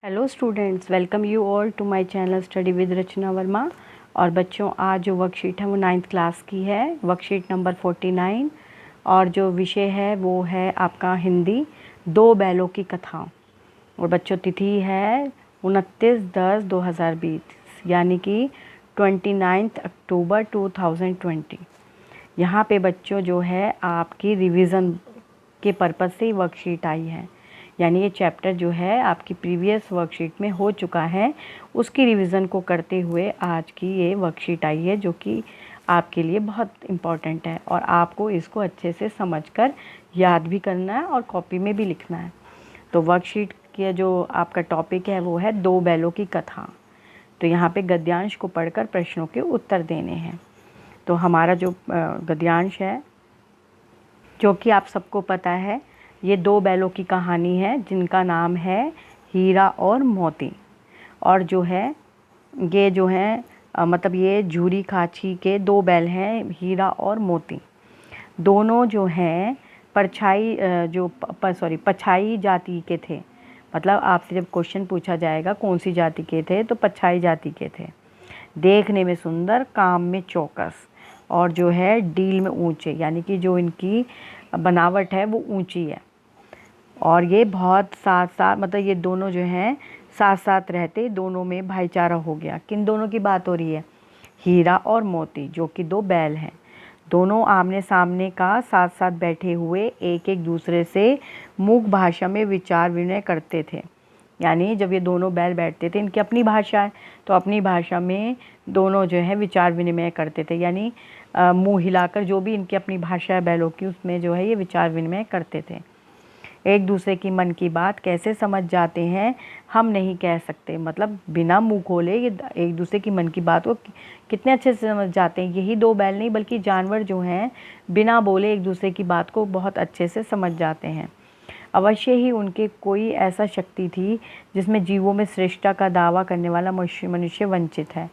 Hello students, welcome you all to my channel study with Rachna Verma. और बच्चों, आज जो वर्कशीट है वो 9th क्लास की है, वर्कशीट नंबर 49। और जो विषय है वो है आपका हिंदी, दो बैलों की कथा। और बच्चों, तिथि है 29/10/2020 यानी कि 29 अक्टूबर 2020। यहाँ पे बच्चों जो है आपकी रिवीजन के पर्पज़ से वर्कशीट आई है, यानी ये चैप्टर जो है आपकी प्रीवियस वर्कशीट में हो चुका है, उसकी रिवीजन को करते हुए आज की ये वर्कशीट आई है, जो कि आपके लिए बहुत इम्पॉर्टेंट है और आपको इसको अच्छे से समझकर याद भी करना है और कॉपी में भी लिखना है। तो वर्कशीट के जो आपका टॉपिक है वो है दो बैलों की कथा। तो यहाँ पे गद्यांश को पढ़कर प्रश्नों के उत्तर देने हैं। तो हमारा जो गद्यांश है, जो कि आप सबको पता है, ये दो बैलों की कहानी है जिनका नाम है हीरा और मोती। और जो है ये जो है मतलब ये झूरी खाची के दो बैल हैं, हीरा और मोती। दोनों जो हैं परछाई पछाई जाति के थे। मतलब आपसे जब क्वेश्चन पूछा जाएगा कौन सी जाति के थे, तो पछाई जाति के थे। देखने में सुंदर, काम में चौकस, और जो है डील में ऊंचे, यानी कि जो इनकी बनावट है वो ऊंची है। और ये बहुत साथ साथ, मतलब ये दोनों जो हैं साथ साथ रहते, दोनों में भाईचारा हो गया। किन दोनों की बात हो रही है? हीरा और मोती, जो कि दो बैल हैं। दोनों आमने सामने का साथ साथ बैठे हुए एक एक दूसरे से मूक भाषा में विचार विनिमय करते थे। यानी जब ये दोनों बैल बैठते थे, इनकी अपनी भाषा है, तो अपनी भाषा में दोनों जो है विचार विनिमय करते थे। यानी मुंह हिलाकर जो भी इनकी अपनी भाषा है बैलों की, उसमें जो है ये विचार विनिमय करते थे। एक दूसरे की मन की बात कैसे समझ जाते हैं हम नहीं कह सकते। मतलब बिना मुंह खोले ये एक दूसरे की मन की बात को कितने अच्छे से समझ जाते हैं। यही दो बैल नहीं, बल्कि जानवर जो हैं बिना बोले एक दूसरे की बात को बहुत अच्छे से समझ जाते हैं। अवश्य ही उनके कोई ऐसा शक्ति थी जिसमें जीवों में श्रेष्ठता का दावा करने वाला मनुष्य वंचित है।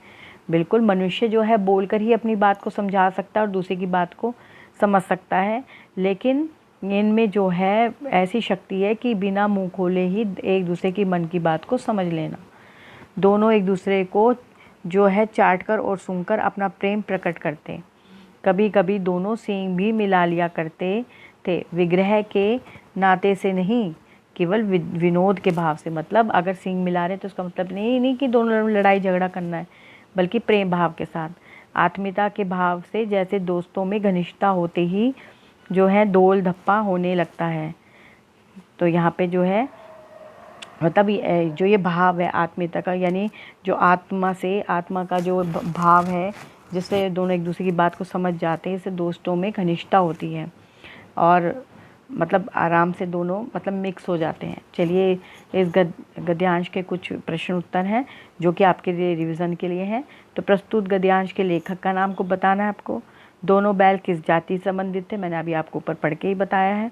बिल्कुल, मनुष्य जो है बोलकर ही अपनी बात को समझा सकता है और दूसरे की बात को समझ सकता है, लेकिन इनमें जो है ऐसी शक्ति है कि बिना मुंह खोले ही एक दूसरे की मन की बात को समझ लेना। दोनों एक दूसरे को जो है चाटकर और सूंघकर अपना प्रेम प्रकट करते। कभी कभी दोनों सींग भी मिला लिया करते थे, विग्रह के नाते से नहीं, केवल विनोद के भाव से। मतलब अगर सींग मिला रहे तो उसका मतलब नहीं कि दोनों लड़ाई झगड़ा करना है, बल्कि प्रेम भाव के साथ, आत्मीयता के भाव से। जैसे दोस्तों में घनिष्ठता होते ही जो है दोल धप्पा होने लगता है। तो यहाँ पे जो है मतलब जो ये भाव है आत्मीयता का, यानी जो आत्मा का जो भाव है, जिससे दोनों एक दूसरे की बात को समझ जाते हैं, इससे दोस्तों में घनिष्ठता होती है और मतलब आराम से दोनों मतलब मिक्स हो जाते हैं। चलिए, इस गद्यांश के कुछ प्रश्न उत्तर हैं जो कि आपके लिए रिवीजन के लिए हैं। तो प्रस्तुत गद्यांश के लेखक का नाम को बताना है आपको। दोनों बैल किस जाति से संबंधित थे, मैंने अभी आपको ऊपर पढ़ के ही बताया है।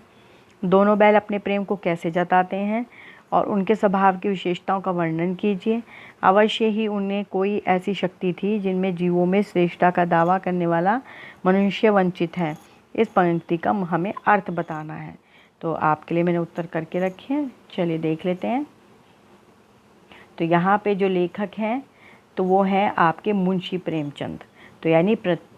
दोनों बैल अपने प्रेम को कैसे जताते हैं और उनके स्वभाव की विशेषताओं का वर्णन कीजिए। अवश्य ही उन्हें कोई ऐसी शक्ति थी जिनमें जीवों में श्रेष्ठता का दावा करने वाला मनुष्य वंचित है। इस पंक्ति का हमें अर्थ बताना है। तो आपके लिए मैंने उत्तर करके रखे हैं, चलिए देख लेते हैं। तो यहाँ पे जो लेखक हैं तो वो हैं आपके मुंशी प्रेमचंद। तो यानी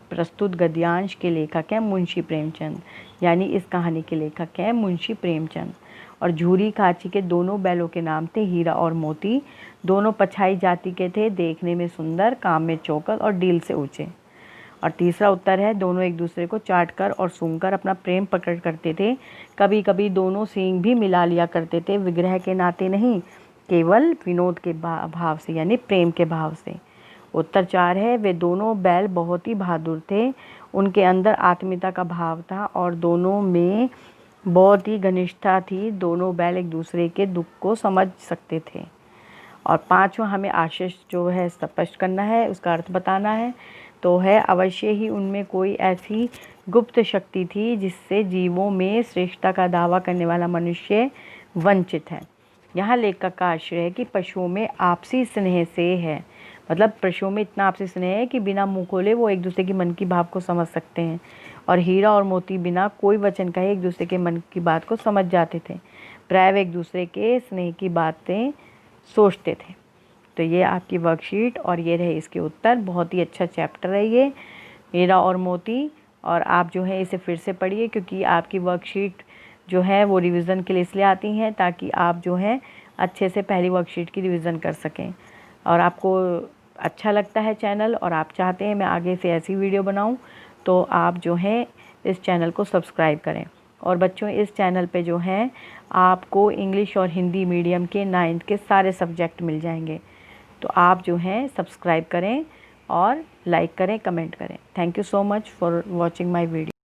प्रस्तुत गद्यांश के लेखक हैं मुंशी प्रेमचंद, यानी इस कहानी के लेखक हैं मुंशी प्रेमचंद। और झूरी खाची के दोनों बैलों के नाम थे हीरा और मोती। दोनों पछाई जाति के थे, देखने में सुंदर, काम में चौकस और डील से ऊंचे। और तीसरा उत्तर है, दोनों एक दूसरे को चाटकर और सूंघकर अपना प्रेम प्रकट करते थे। कभी कभी दोनों सींग भी मिला लिया करते थे, विग्रह के नाते नहीं, केवल विनोद के भाव से, यानी प्रेम के भाव से। उत्तर 4 है, वे दोनों बैल बहुत ही बहादुर थे, उनके अंदर आत्मीयता का भाव था और दोनों में बहुत ही घनिष्ठता थी। दोनों बैल एक दूसरे के दुख को समझ सकते थे। और 5वां हमें आशय जो है स्पष्ट करना है, उसका अर्थ बताना है। तो है, अवश्य ही उनमें कोई ऐसी गुप्त शक्ति थी जिससे जीवों में श्रेष्ठता का दावा करने वाला मनुष्य वंचित है। यहाँ लेखक का आशय है कि पशुओं में आपसी स्नेह से है। मतलब पशुओं में इतना आपसी स्नेह है कि बिना मुंह खोले वो एक दूसरे की मन की भाव को समझ सकते हैं। और हीरा और मोती बिना कोई वचन कहे एक दूसरे के मन की बात को समझ जाते थे। प्राय वे एक दूसरे के स्नेह की बातें सोचते थे। तो ये आपकी वर्कशीट और ये रहे इसके उत्तर। बहुत ही अच्छा चैप्टर है ये, हीरा और मोती। और आप जो है इसे फिर से पढ़िए, क्योंकि आपकी वर्कशीट जो है वो रिवीज़न के लिए इसलिए आती हैं ताकि आप जो है अच्छे से पहली वर्कशीट की रिवीज़न कर सकें। और आपको अच्छा लगता है चैनल और आप चाहते हैं मैं आगे से ऐसी वीडियो बनाऊं, तो आप जो है इस चैनल को सब्सक्राइब करें। और बच्चों, इस चैनल पे जो है आपको इंग्लिश और हिंदी मीडियम के 9th के सारे सब्जेक्ट मिल जाएंगे। तो आप जो हैं सब्सक्राइब करें और लाइक करें, कमेंट करें। Thank you so much for watching my video.